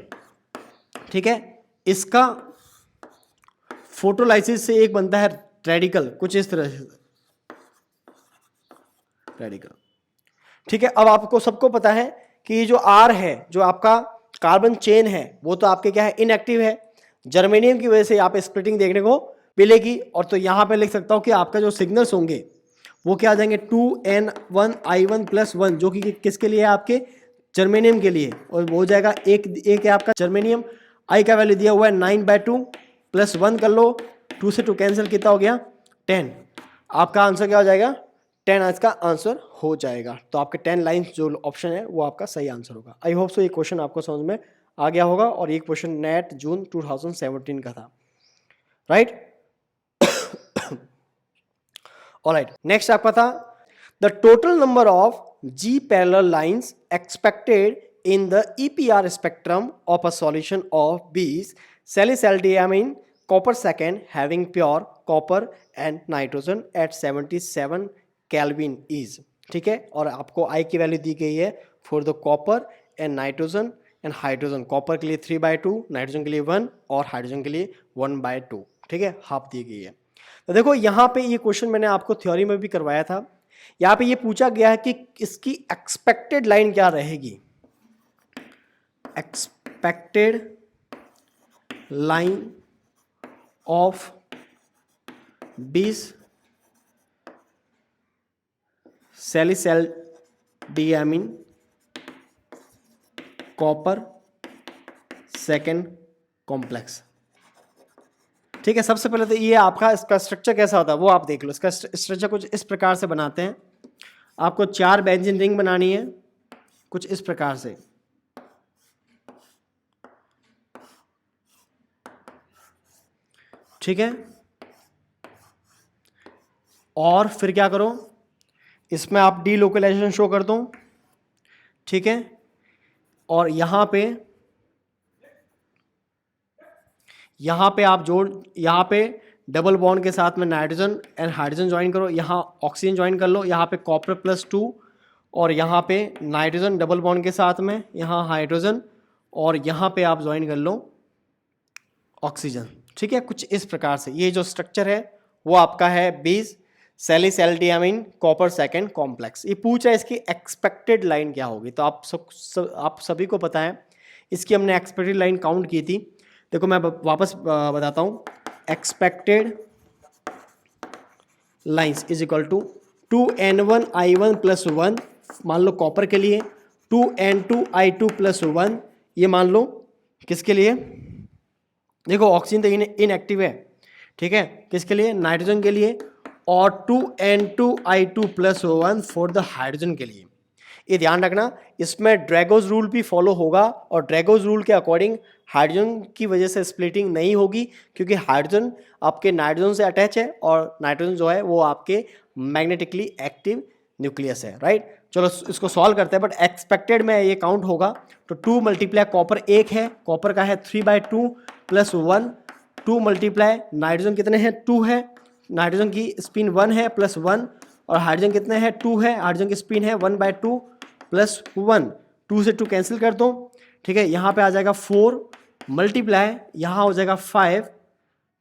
ठीक है, इसका फोटोलाइसिस से एक बनता है रेडिकल, कुछ इस तरह से रेडिकल। ठीक है, अब आपको सबको पता है कि ये जो R है, जो आपका कार्बन चेन है, वो तो आपके क्या है, इनएक्टिव है। जर्मेनियम की वजह से यहाँ पे स्प्लिटिंग देखने को मिलेगी। और तो यहाँ पे लिख सकता हूँ कि आपका जो सिग्नल्स होंगे वो क्या आ जाएंगे, 2N1I1+1, जो कि किसके लिए है, आपके जर्मेनियम के लिए। और वो हो जाएगा एक है आपका जर्मेनियम, I का वैल्यू दिया हुआ है 9/2 +1 कर लो, 2 से 2 कैंसिल, कितना हो गया, 10। आपका आंसर क्या हो जाएगा, 10 इसका आंसर हो जाएगा। तो आपके 10 लाइन्स जो ऑप्शन है वो आपका सही आंसर होगा। आई होप सो ये क्वेश्चन आपको समझ में आ गया होगा और ये क्वेश्चन नेट जून 2017 का था। राइट, ऑलराइट, नेक्स्ट आपका था, the total number of G parallel lines expected in the EPR spectrum of a solution of B's salicylamine copper second having pure copper and nitrogen at 77 Kelvin is। ठीक है, और आपको I की value दी गई है for the copper and nitrogen and hydrogen. Copper के लिए 3/2, nitrogen के लिए 1 और हाइड्रोजन के लिए 1/2। ठीक है, हाफ दी गई है। तो देखो यहाँ पे ये क्वेश्चन मैंने आपको थ्योरी में भी करवाया था। यहाँ पे ये पूछा गया है कि इसकी एक्सपेक्टेड लाइन क्या रहेगी, expected line of B's salicylamine copper second complex। ठीक है, सबसे पहले तो ये आपका इसका स्ट्रक्चर कैसा होता है वो आप देख लो। इसका स्ट्रक्चर कुछ इस प्रकार से बनाते हैं। आपको 4 बेंजीन रिंग बनानी है कुछ इस प्रकार से। ठीक है, और फिर क्या करो, इसमें आप डीलोकलाइजेशन शो कर दो। ठीक है, और यहां पे आप यहाँ पे डबल बॉन्ड के साथ में नाइट्रोजन एंड हाइड्रोजन ज्वाइन करो, यहाँ ऑक्सीजन ज्वाइन कर लो, यहाँ पे कॉपर +2 और यहाँ पे नाइट्रोजन डबल बॉन्ड के साथ में, यहाँ हाइड्रोजन और यहाँ पे आप ज्वाइन कर लो ऑक्सीजन। ठीक है, कुछ इस प्रकार से ये जो स्ट्रक्चर है वो आपका है B's सैलिसाइलडियामिन कॉपर सेकेंड कॉम्प्लेक्स। ये पूछ रहा है इसकी एक्सपेक्टेड लाइन क्या होगी। तो आप सभी को पता है इसकी हमने एक्सपेक्टेड लाइन काउंट की थी। देखो मैं वापस बताता हूँ, expected lines is equal to 2n1i1 plus 1, मान लो कॉपर के लिए, 2n2i2 प्लस 1, ये मान लो किसके लिए, देखो ऑक्सीजन तो इनएक्टिव है, ठीक है, किसके लिए, नाइट्रोजन के लिए, और 2n2i2 plus 1 for the hydrogen के लिए। ये ध्यान रखना, इसमें ड्रैगोज रूल भी फॉलो होगा, और ड्रैगोज रूल के अकॉर्डिंग हाइड्रोजन की वजह से स्प्लिटिंग नहीं होगी, क्योंकि हाइड्रोजन आपके नाइट्रोजन से अटैच है और नाइट्रोजन जो है वो आपके मैग्नेटिकली एक्टिव न्यूक्लियस है, राइट। चलो इसको सॉल्व करते हैं, बट एक्सपेक्टेड में ये काउंट होगा तो 2 मल्टीप्लाई कॉपर 1 है, कॉपर का है 3/2 प्लस 1, 2 मल्टीप्लाई नाइट्रोजन कितने हैं, 2 है, नाइट्रोजन की स्पिन 1 है प्लस 1, और हाइड्रोजन कितने हैं, 2 है, हाइड्रोजन की स्पिन है 1/2 प्लस 1, 2 से 2 कैंसिल कर दो, ठीक है, यहाँ पे आ जाएगा 4 मल्टीप्लाई, यहाँ हो जाएगा 5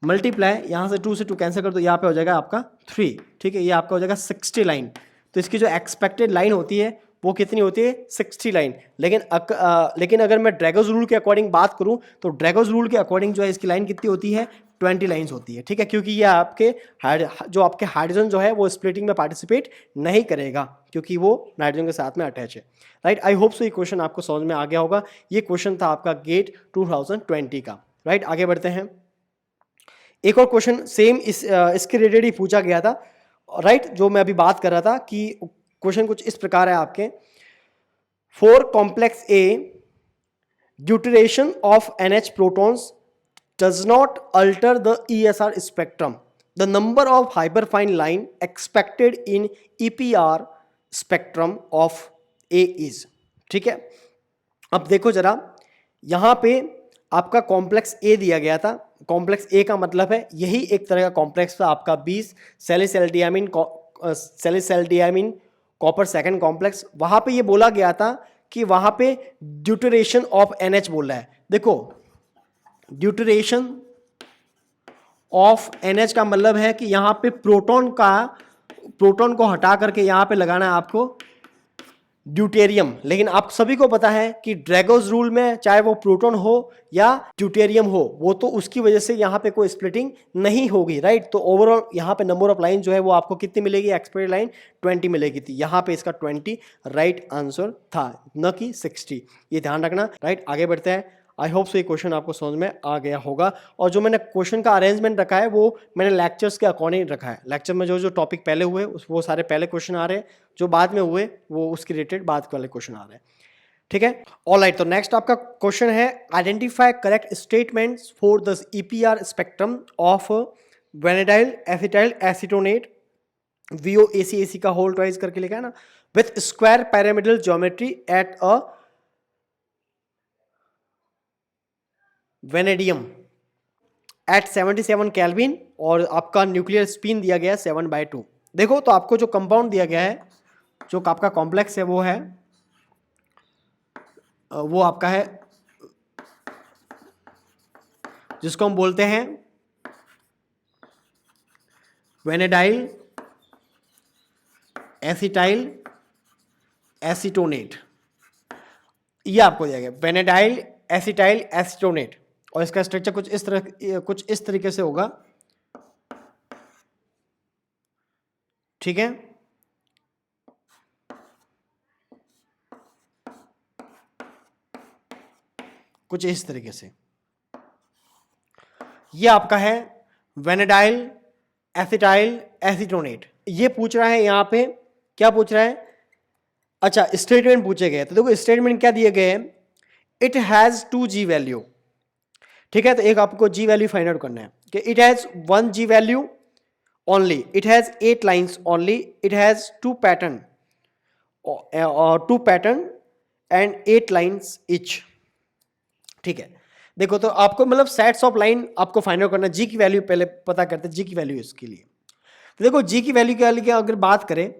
मल्टीप्लाई, यहाँ से 2 से 2 कैंसिल कर दो, यहाँ पे हो जाएगा आपका 3, ठीक है, ये आपका हो जाएगा 60 लाइन। तो इसकी जो एक्सपेक्टेड लाइन होती है वो कितनी होती है, 60 लाइन। लेकिन अगर मैं ड्रैगोज रूल के अकॉर्डिंग बात करूं तो ड्रैगोज रूल के अकॉर्डिंग जो है इसकी लाइन कितनी होती है, 20 लाइन्स होती है, ठीक है, क्योंकि ये आपके आपके हाइड्रोजन जो है वो स्प्लिटिंग में पार्टिसिपेट नहीं करेगा, क्योंकि वो नाइट्रोजन के साथ में अटैच है, राइट। आई होप सो ये क्वेश्चन आपको समझ में आ गया होगा। ये क्वेश्चन था आपका गेट 2020 का, राइट। आगे बढ़ते हैं, एक और क्वेश्चन सेम इसके रिलेटेड ही पूछा गया था, राइट, जो मैं अभी बात कर रहा था कि क्वेश्चन कुछ इस प्रकार है आपके, for complex A deuteration of NH protons does not alter the ESR spectrum. The number of hyperfine line expected in EPR spectrum of A is, ठीक है। अब देखो जरा, यहां पे आपका कॉम्प्लेक्स ए दिया गया था, कॉम्प्लेक्स ए का मतलब है यही एक तरह का कॉम्प्लेक्स था आपका 20 सैलिसिलडियामिन कॉपर सेकंड कॉम्प्लेक्स। वहां पे ये बोला गया था कि वहां पे ड्यूटेरेशन ऑफ NH बोल रहा है। देखो ड्यूटेरेशन ऑफ NH का मतलब है कि यहां पे प्रोटॉन को हटा करके यहां पे लगाना है आपको ड्यूटेरियम। लेकिन आप सभी को पता है कि ड्रैगोज रूल में चाहे वो प्रोटॉन हो या ड्यूटेरियम हो, वो तो उसकी वजह से यहाँ पे कोई स्प्लिटिंग नहीं होगी, राइट। तो ओवरऑल यहाँ पे नंबर ऑफ लाइन जो है वो आपको कितनी मिलेगी, एक्सपेक्टेड लाइन 20 मिलेगी थी, यहाँ पे इसका 20 राइट आंसर था, न कि 60, ये ध्यान रखना, राइट। आगे बढ़ते हैं, आई होप सो ये क्वेश्चन आपको समझ में आ गया होगा। और जो मैंने क्वेश्चन का अरेंजमेंट रखा है वो मैंने लेक्चर्स के अकॉर्डिंग रखा है। लेक्चर में जो टॉपिक पहले हुए वो सारे पहले क्वेश्चन आ रहे हैं, जो बाद में हुए वो उसके रिलेटेड बाद वाले क्वेश्चन आ रहे हैं, ठीक है। ऑलराइट, तो नेक्स्ट आपका क्वेश्चन है, identify correct statements for the EPR spectrum of vanadyl acetyl acetonate VOAC का होल ट्वाइस करके लिखा है ना, with square pyramidal geometry at a vanadium at 77 kelvin, और आपका न्यूक्लियर स्पिन दिया गया है 7/2। देखो तो आपको जो कंपाउंड दिया गया है, जो आपका कॉम्प्लेक्स है वो है, वो आपका है जिसको हम बोलते हैं वेनेडाइल एसिटाइल एसीटोनेट। ये आपको दिया गया वेनेडाइल एसिटाइल एसीटोनेट, और इसका स्ट्रक्चर कुछ इस तरीके से होगा, ठीक है। कुछ इस तरीके से ये आपका है वेनेडाइल एसिटाइल एसीटोनेट। ये पूछ रहा है यहाँ पे, क्या पूछ रहा है, अच्छा स्टेटमेंट पूछे गए। तो देखो स्टेटमेंट क्या दिए गए हैं, इट हैज 2G वैल्यू, ठीक है। तो एक आपको G वैल्यू फाइंड आउट करना है कि it has 1G value only, it has 8 lines only, it has 2 pattern and 8 lines etch, ठीक है। देखो तो आपको मतलब सेट्स ऑफ लाइन आपको फाइंड आउट करना है। G की वैल्यू पहले पता करते हैं, G की वैल्यू इसके लिए। तो देखो G की वैल्यू के लिए अगर बात करें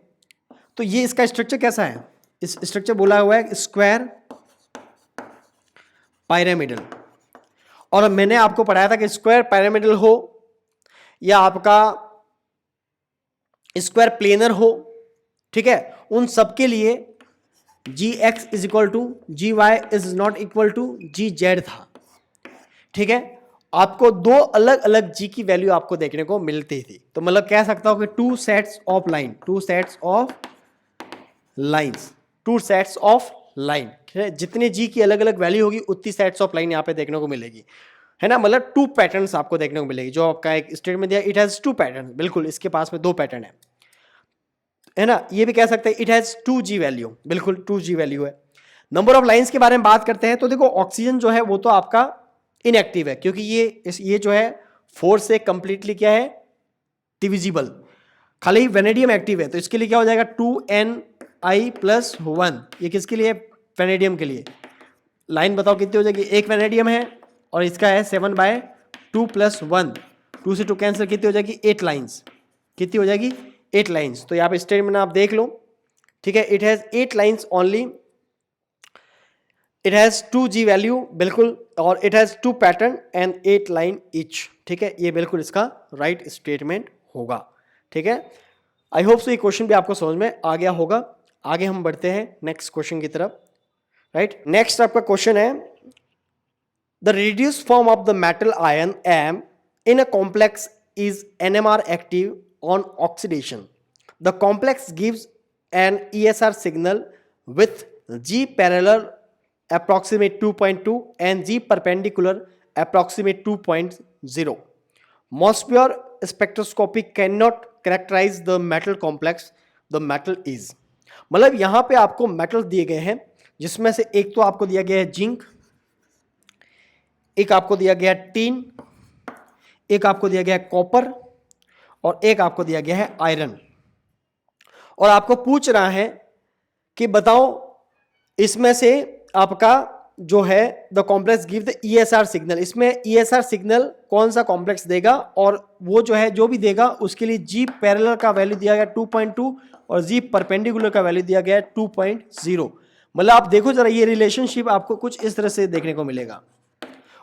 तो ये इसका स्ट्रक्चर कैसा है, इस स्ट्रक्चर बोला हुआ है स्क्वायर पायरामिडल, और मैंने आपको पढ़ाया था कि स्क्वायर पायरामिडल हो या आपका स्क्वायर प्लेनर हो, ठीक है, उन सब के लिए G X is equal to G Y is not equal to G Z था। ठीक है, आपको दो अलग अलग जी की वैल्यू आपको देखने को मिलती थी। तो मतलब कह सकता हूं कि two sets of line, two sets of lines, two sets of line, जितने जी की अलग अलग वैल्यू होगी उतनी सेट्स ऑफ लाइन यहाँ पे देखने को मिलेगी, है ना। मतलब टू पैटर्न्स आपको देखने को मिलेगी। जो आपका एक स्टेटमेंट दिया, इट हैज टू पैटर्न, बिल्कुल इसके पास में दो पैटर्न है ना। ये भी कह सकते हैं it has two g value, बिल्कुल टू जी वैल्यू है। नंबर ऑफ लाइंस के बारे में बात करते हैं तो देखो ऑक्सीजन जो है वो तो आपका इनएक्टिव है, क्योंकि ये जो है 4 से कंप्लीटली क्या है, डिविजिबल। खाली वेनेडियम एक्टिव है, तो इसके लिए क्या हो जाएगा 2ni+1। ये किसके लिए, वेनेडियम के लिए। लाइन बताओ कितनी हो जाएगी, एक वेनेडियम है और इसका है 7/2 + 1, 2 से 2 कैंसिल, कितनी हो जाएगी 8 लाइन्स, कितनी हो जाएगी 8 लाइन्स। तो यहाँ पे स्टेटमेंट आप देख लो, ठीक है। It has 8 lines only, it has 2g value, बिल्कुल, और it has 2 pattern and 8 line each. ठीक है, ये बिल्कुल इसका राइट स्टेटमेंट होगा। ठीक है, आई होप सो ये क्वेश्चन भी आपको समझ में आ गया होगा। आगे हम बढ़ते हैं नेक्स्ट क्वेश्चन की तरफ। राइट, नेक्स्ट आपका क्वेश्चन है, the reduced form of the metal ion M in a complex is NMR active on oxidation. The complex gives an ESR signal with G parallel approximate 2.2 and G perpendicular approximate 2.0. Most pure spectroscopy cannot characterize the metal complex the metal is. मतलब यहां पे आपको metal दिए गए हैं, जिसमें से एक तो आपको दिया गया है जिंक, एक आपको दिया गया है टीन, एक आपको दिया गया है कॉपर और एक आपको दिया गया है आयरन। और आपको पूछ रहा है कि बताओ इसमें से आपका जो है the complex give the ESR signal, इसमें ईएसआर सिग्नल कौन सा कॉम्प्लेक्स देगा, और वो जो है जो भी देगा उसके लिए जी पैरेलल का वैल्यू दिया गया 2.2 और जी परपेंडिकुलर का वैल्यू दिया गया है 2.0। मतलब आप देखो जरा, ये रिलेशनशिप आपको कुछ इस तरह से देखने को मिलेगा।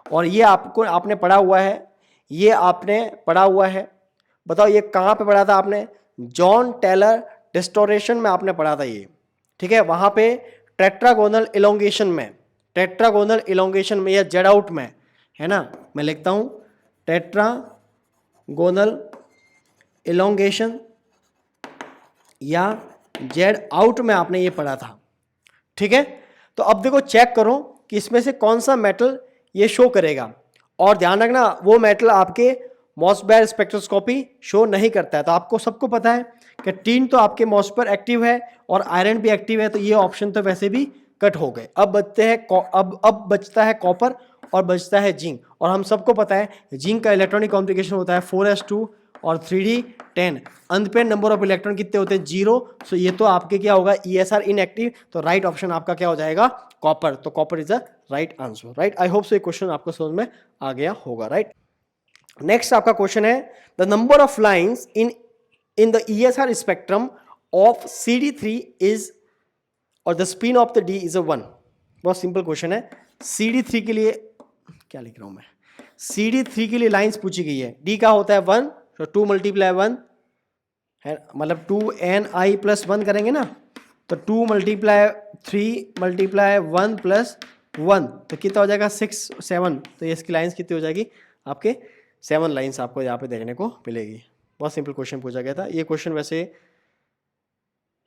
और ये आपने पढ़ा हुआ है, ये आपने पढ़ा हुआ है, बताओ ये कहाँ पे पढ़ा था आपने, जॉन टेलर डिस्टोरेशन में आपने पढ़ा था ये। ठीक है, वहाँ पे टेट्रागोनल इलोंगेशन में, टेट्रागोनल इलोंगेशन में या जेड आउट में, है ना। मैं लिखता हूँ टेट्रागोनल इलोंगेशन या जेड आउट में आपने ये पढ़ा था। ठीक है, तो अब देखो चेक करो कि इसमें से कौन सा मेटल ये शो करेगा। और ध्यान रखना वो मेटल आपके मॉसबेयर स्पेक्ट्रोस्कोपी शो नहीं करता है। तो आपको सबको पता है कि टीन तो आपके मॉसबेयर एक्टिव है और आयरन भी एक्टिव है, तो ये ऑप्शन तो वैसे भी कट हो गए। अब बचता है कॉपर और बचता है जिंक। और हम सबको पता है जिंक का इलेक्ट्रॉनिक कॉन्फ़िगरेशन होता है 4s2 और 3d10। Unpaired number of electron कितने होते हैं, 0। सो ये तो आपके क्या होगा, ESR इनएक्टिव। तो राइट ऑप्शन आपका क्या हो जाएगा, कॉपर। तो copper is the right answer. Right, I hope so ये क्वेश्चन आपको समझ में आ गया होगा। राइट, नेक्स्ट आपका क्वेश्चन है, the number of lines in the ESR spectrum of CD3 is और the spin of the D is 1। बहुत सिंपल क्वेश्चन है। CD3 के लिए क्या लिख रहा हूं मैं, CD3 के लिए लाइंस पूछी गई है। D का होता है 1, तो 2 × 1 है, मतलब 2ni+1 करेंगे ना, तो 2 × 3 × 1 + 1, तो कितना हो जाएगा 6 7। तो ये इसकी लाइंस कितनी हो जाएगी, आपके 7 लाइंस आपको यहाँ पे देखने को मिलेगी। बहुत सिंपल क्वेश्चन पूछा गया था। ये क्वेश्चन वैसे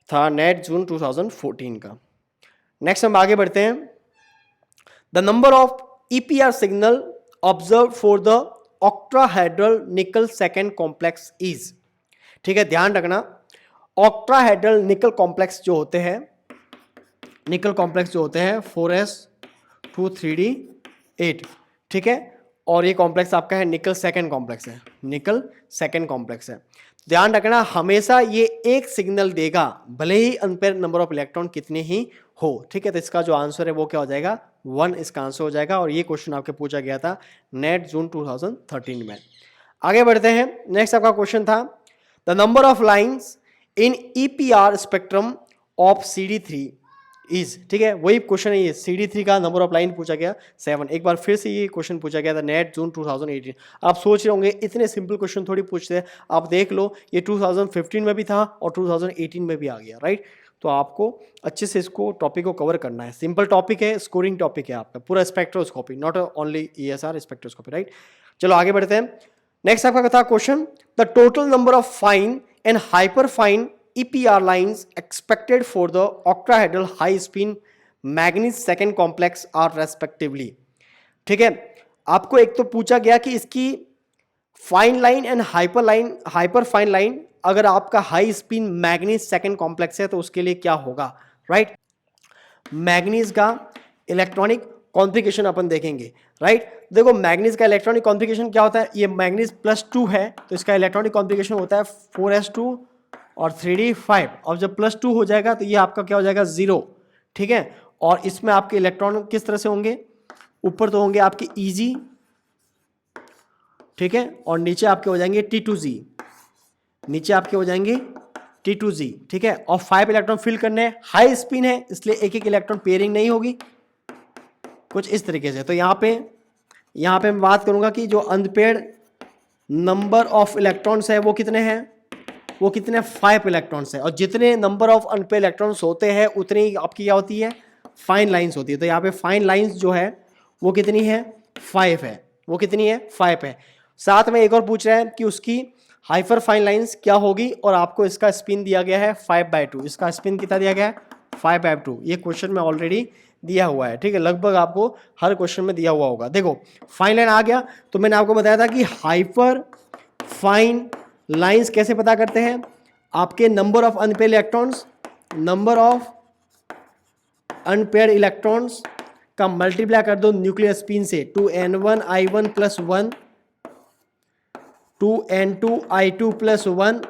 था नेट जून 2014 का। नेक्स्ट हम आगे बढ़ते हैं। The number of EPR signal observe for the octahedral nickel second complex is. ठीक है, ध्यान रखना ऑक्ट्राहेड्रल निकल कॉम्प्लेक्स जो होते हैं, निकल कॉम्प्लेक्स जो होते हैं 4s2 3d8। ठीक है, और ये कॉम्प्लेक्स आपका है निकल सेकेंड कॉम्प्लेक्स है, निकल सेकेंड कॉम्प्लेक्स है। ध्यान रखना हमेशा ये एक सिग्नल देगा, भले ही अनपेयर नंबर ऑफ इलेक्ट्रॉन कितने ही हो। ठीक है, तो इसका जो आंसर है वो क्या हो जाएगा, 1 इसका आंसर हो जाएगा। और ये क्वेश्चन आपके पूछा गया था नेट जून 2013 में। आगे बढ़ते हैं। नेक्स्ट आपका क्वेश्चन था, the number of lines in EPR spectrum of CD3 is. ठीक है, वही क्वेश्चन है ये, CD3 का नंबर ऑफ लाइन पूछा गया 7। एक बार फिर से ये क्वेश्चन पूछा गया था नेट जून 2018। आप सोच रहे होंगे इतने सिंपल क्वेश्चन थोड़ी पूछते हैं, आप देख लो ये 2015 में भी था और 2018 में भी आ गया। राइट, तो आपको अच्छे से इसको टॉपिक को कवर करना है। सिंपल टॉपिक है, स्कोरिंग टॉपिक है आपका, पूरा spectroscopy, not only ESR, spectroscopy, right. चलो आगे बढ़ते हैं। नेक्स्ट आपका था question, the total number of fine and hyper fine EPR lines expected for the octahedral high spin manganese second complex are respectively. ठीक है, आपको एक तो पूछा गया कि इसकी fine line and hyper fine line अगर आपका high spin manganese second complex है तो उसके लिए क्या होगा, राइट। मैग्नीज का इलेक्ट्रॉनिक कॉन्फिगरेशन अपन देखेंगे, राइट। देखो मैग्नीज का इलेक्ट्रॉनिक कॉन्फिगरेशन क्या होता है, ये मैग्नीज +2 है तो इसका इलेक्ट्रॉनिक कॉन्फिगरेशन होता है 4s2 और 3d5, और जब +2 हो जाएगा तो ये आपका क्या हो जाएगा 0, ठीक है। और इसमें आपके इलेक्ट्रॉन किस तरह से होंगे, ऊपर तो होंगे आपके Eg, ठीक है, और नीचे आपके हो जाएंगे T2z, नीचे आपके हो जाएंगे T2z, ठीक है। और 5 इलेक्ट्रॉन फिल करने हैं, हाई स्पिन है इसलिए एक एक इलेक्ट्रॉन पेयरिंग नहीं होगी, कुछ इस तरीके से। तो यहाँ पे मैं बात करूंगा कि जो अनपेयर्ड नंबर ऑफ इलेक्ट्रॉन्स है वो कितने हैं, वो कितने 5 इलेक्ट्रॉन्स है, और जितने नंबर ऑफ अनपेयर्ड इलेक्ट्रॉन्स होते हैं उतनी ही आपकी क्या होती है, फाइन लाइंस होती है। तो यहाँ पे फाइन लाइंस जो है वो कितनी है, 5 है, वो कितनी है, 5 है। साथ में एक और पूछ रहा है कि उसकी हाइपर फाइन लाइंस क्या होगी, और आपको इसका स्पिन दिया गया है 5/2, इसका स्पिन कितना दिया गया है 5/2। ये क्वेश्चन में ऑलरेडी दिया हुआ है, ठीक है, लगभग आपको हर क्वेश्चन में दिया हुआ होगा। देखो फाइन लाइन आ गया, तो मैंने आपको बताया था कि हाइपर फाइन लाइंस कैसे पता करते हैं, आपके number of unpaired electrons, number of unpaired electrons का मल्टीप्लाई कर दो न्यूक्लियर स्पिन से, 2n1i1 + 1, 2n2i2 + 1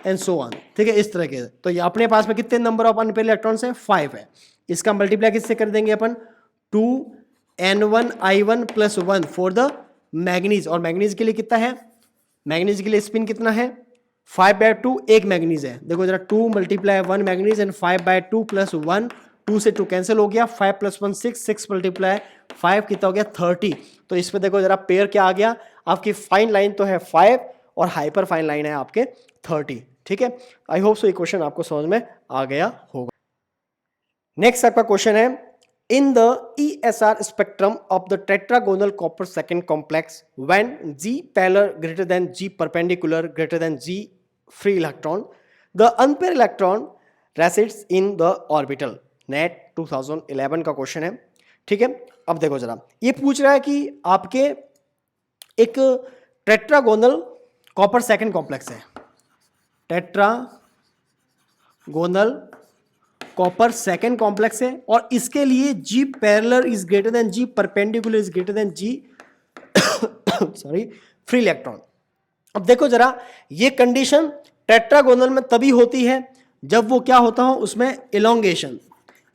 and so on, ठीक है, इस तरह के। तो ये अपने पास में कितने नंबर ऑफ अनपेयर्ड इलेक्ट्रॉन्स है, 5 है। इसका मल्टीप्लाई किससे कर देंगे अपन, 2n1i1 + 1 फॉर द मैग्नीज, और मैग्नीज के लिए कितना है, मैग्नीज के लिए स्पिन कितना है 5/2, एक मैग्नीज है। देखो जरा 2 × 1 मैग्नीज एंड 5/2 + 1, 2 से 2 कैंसिल हो गया, 5 + 1 6, 6 × 5 कितना हो गया 30। तो इसमें देखो जरा पेयर क्या आ गया, आपकी फाइन लाइन तो है 5 और हाइपर फाइन लाइन है आपके 30, ठीक है। आई होप सो ये क्वेश्चन आपको समझ में आ गया होगा। नेक्स्ट आपका क्वेश्चन है, in the ESR spectrum of the tetragonal copper second complex when G parallel greater than G perpendicular greater than G free electron, the unpaired electron resides in the orbital. NET 2011 का question है, ठीक है। अब देखो जरा, ये पूछ रहा है कि आपके एक टेट्रागोनल कॉपर सेकेंड कॉम्प्लेक्स है, टेट्रागोनल कॉपर सेकेंड कॉम्प्लेक्स है, और इसके लिए G parallel is greater than G perpendicular is greater than G sorry free electron. अब देखो जरा, ये कंडीशन टेट्रागोनल में तभी होती है जब वो क्या होता हो, उसमें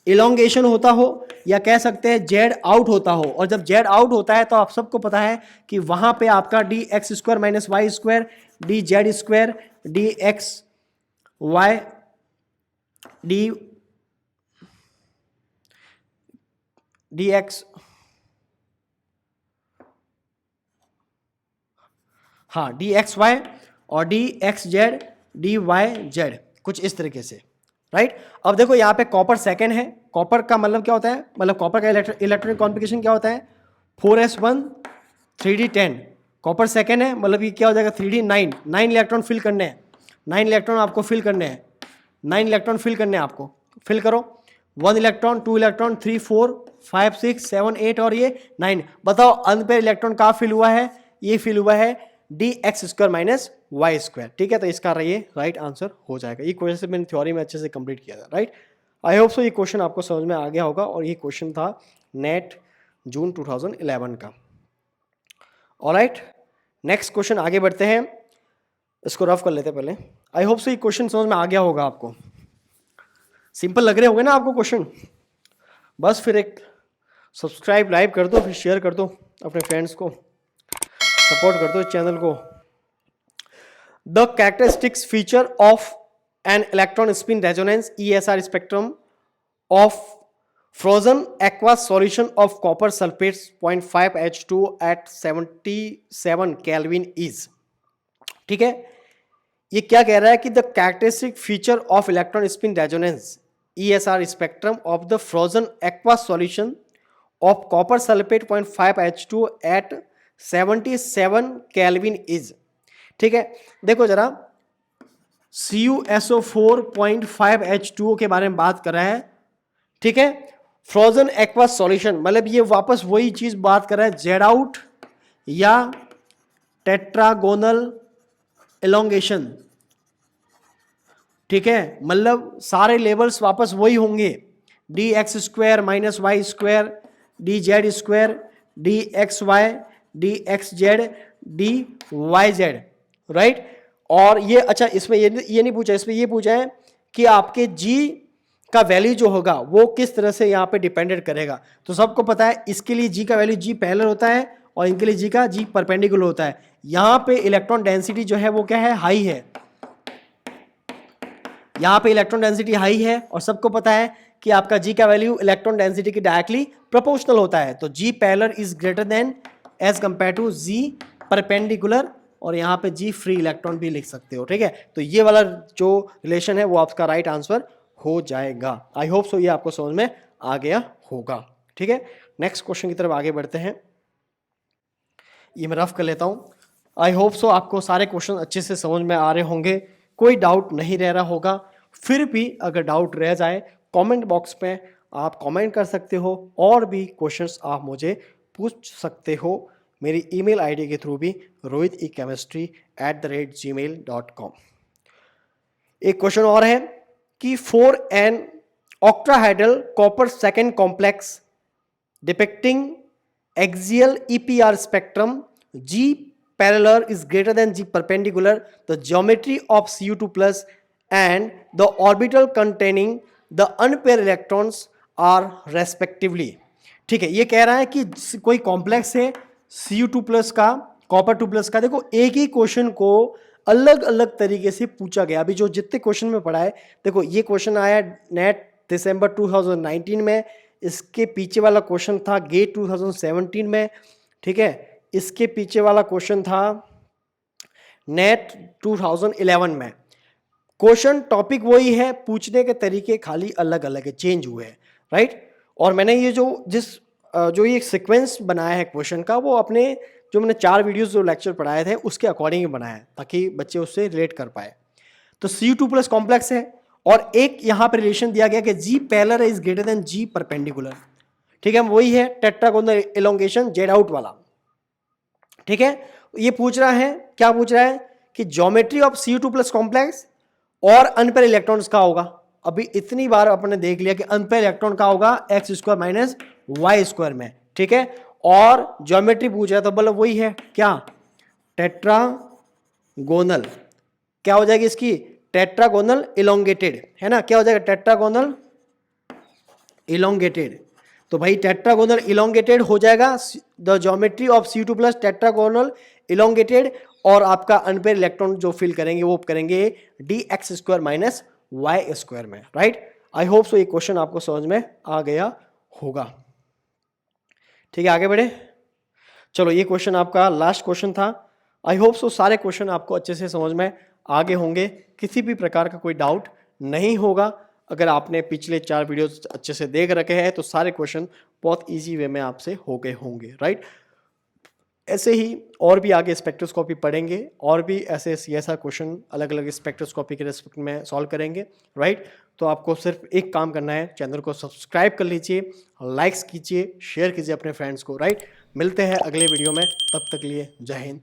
इलोंगेशन होता हो, या कह सकते हैं जेड आउट होता हो। और जब जेड आउट होता है तो आप सबको पता है कि वहां पे आपका dx² - y² dz² dx हाँ dxy और dxz dyz, कुछ इस तरीके से, राइट। अब देखो यहाँ पे कॉपर सेकेंड है, कॉपर का मतलब क्या होता है, मतलब कॉपर का इलेक्ट्रॉनिक कॉन्फिगरेशन क्या होता है 4s1 3d10, कॉपर सेकेंड है मतलब ये क्या हो जाएगा 3d9, 9 इलेक्ट्रॉन फिल करने हैं, 9 इलेक्ट्रॉन आपको फिल करने हैं, 9 इलेक्ट्रॉन फिल करने हैं आपको, फिल करो, 1 इलेक्ट्रॉन 2 इलेक्ट्रॉन 3 4 5 6 7 8 और ये 9। बताओ अनपेयर इलेक्ट्रॉन कहाँ फिल हुआ है, ये फिल हुआ है dx² - y², ठीक है। तो इसका ये राइट आंसर हो जाएगा। ये क्वेश्चन मैंने थ्योरी में अच्छे से कंप्लीट किया था, राइट। आई होप सो ये क्वेश्चन आपको समझ में आ गया होगा, और ये क्वेश्चन था नेट जून 2011 का। ऑलराइट, नेक्स्ट क्वेश्चन आगे बढ़ते हैं, इसको रफ कर लेते हैं पहले। आई होप सो ये क्वेश्चन समझ में आ गया होगा आपको, सिंपल लग रहे होंगे ना आपको क्वेश्चन। बस फिर एक सब्सक्राइब लाइव कर दो, फिर शेयर कर दो अपने फ्रेंड्स को, सपोर्ट कर दो चैनल को। The characteristics feature of an electron spin resonance ESR spectrum of frozen aqua solution of copper sulphate 0.5 H2 at 77 kelvin is, ठीक है। ये क्या कह रहा है कि the characteristic feature of electron spin resonance ESR spectrum of the frozen aqueous solution of copper sulfate 0.5 H2 at 77 Kelvin is। ठीक है, देखो जरा CuSO4.5 H2O के बारे में बात कर रहा है। ठीक है, फ्रोजन एक्वस सॉल्यूशन मतलब ये वापस वही चीज बात कर रहा है, जेड आउट या टेट्रागोनल एलोंगेशन। ठीक है, मतलब सारे लेवल्स वापस वही होंगे, d x square minus y square, d z square, d x y, d x z, d y z, right. और ये अच्छा, इसमें ये नहीं पूछा, इसमें ये पूछा है कि आपके जी का वैल्यू जो होगा वो किस तरह से यहाँ पे डिपेंडेंट करेगा। तो सबको पता है इसके लिए जी का वैल्यू जी पैरेलल होता है और इनके लिए जी का जी परपेंडिकुलर होता है। यहाँ पे इलेक्ट्रॉन डेंसिटी जो है वो क्या है, हाई है। यहाँ पे इलेक्ट्रॉन डेंसिटी हाई है और सबको पता है कि आपका जी का वैल्यू इलेक्ट्रॉन डेंसिटी के डायरेक्टली प्रोपोर्शनल होता है। तो G parallel is greater than as compared to G perpendicular, और यहाँ पे जी फ्री इलेक्ट्रॉन भी लिख सकते हो। ठीक है, तो ये वाला जो रिलेशन है वो आपका राइट आंसर हो जाएगा। आई होप सो ये आपको समझ में आ गया होगा। ठीक है, नेक्स्ट क्वेश्चन की तरफ आगे बढ़ते हैं। ये मैं रफ कर लेता हूं। आई होप सो आपको सारे क्वेश्चन अच्छे से समझ में आ रहे होंगे, कोई डाउट नहीं रह रहा होगा। फिर भी अगर डाउट रह जाए कमेंट बॉक्स में आप कमेंट कर सकते हो, और भी क्वेश्चंस आप मुझे पूछ सकते हो मेरी ईमेल आईडी के थ्रू भी, rohitechemistry@gmail.com। एक क्वेश्चन और है कि for an octahedral copper second complex depicting axial EPR spectrum, G parallel is greater than G perpendicular, the geometry of Cu2 plus and the orbital containing the unpaired electrons are respectively। ठीक है, ये कह रहा है कि कोई complex है Cu2 plus का, कॉपर 2 प्लस का। देखो एक ही क्वेश्चन को अलग अलग तरीके से पूछा गया। अभी जो जितने क्वेश्चन में पढ़ा है, देखो ये क्वेश्चन आया नेट दिसंबर 2019 में, इसके पीछे वाला क्वेश्चन था गेट 2017 में। ठीक है, इसके पीछे वाला क्वेश्चन था नेट 2011 में। क्वेश्चन टॉपिक वही है, पूछने के तरीके खाली अलग अलग है, चेंज हुए हैं, राइट। और मैंने ये जो ये सीक्वेंस बनाया है क्वेश्चन का, वो अपने जो मैंने 4 वीडियोस जो लेक्चर पढ़ाए थे उसके अकॉर्डिंग ही बनाया है, ताकि बच्चे उससे रिलेट कर पाए। तो Cu2 प्लस कॉम्प्लेक्स है और एक यहाँ पे रिलेशन दिया गया कि G parallel is greater than G perpendicular. ठीक है, वही है टेट्रागोनल एलोंगेशन जेड आउट वाला। ठीक है, ये पूछ रहा है, क्या पूछ रहा है कि geometry of Cu2 plus complex और अनपेयर इलेक्ट्रॉन्स का होगा। अभी इतनी बार अपने देख लिया कि अनपेयर इलेक्ट्रॉन का होगा x square minus y square में। ठीक है, और ज्योमेट्री पूछ रहा है तो मतलब वही है क्या, टेट्रागोनल। क्या हो जाएगी इसकी, टेट्रागोनल इलोंगेटेड, है ना। क्या हो जाएगा, टेट्रागोनल इलोंगेटेड। तो भाई टेट्रागोनल इलोंगेटेड हो जाएगा, the geometry of Cu2 plus tetragonal elongated, और आपका अनपेयर इलेक्ट्रॉन जो फिल करेंगे वो करेंगे d x square minus y square में, राइट। आई होप सो ये क्वेश्चन आपको समझ में आ गया होगा। ठीक है, आगे बढ़े। चलो, ये क्वेश्चन आपका लास्ट क्वेश्चन था। आई होप सो सारे क्वेश्चन आपको अच्छे से समझ में आगे होंगे, किसी भी प्रकार का कोई डाउट नहीं होगा। अगर आपने पिछले 4 वीडियोस अच्छे से देख रखे हैं तो सारे क्वेश्चन बहुत इजी वे में आपसे हो गए होंगे, राइट। ऐसे ही और भी आगे स्पेक्ट्रोस्कोपी पढ़ेंगे, और भी ऐसे CSR क्वेश्चन अलग अलग स्पेक्ट्रोस्कोपी के रिस्पेक्ट में सॉल्व करेंगे, राइट। तो आपको सिर्फ एक काम करना है, चैनल को सब्सक्राइब कर लीजिए, लाइक्स कीजिए, शेयर कीजिए अपने फ्रेंड्स को, राइट। मिलते हैं अगले वीडियो में, तब तक लिए जय हिंद।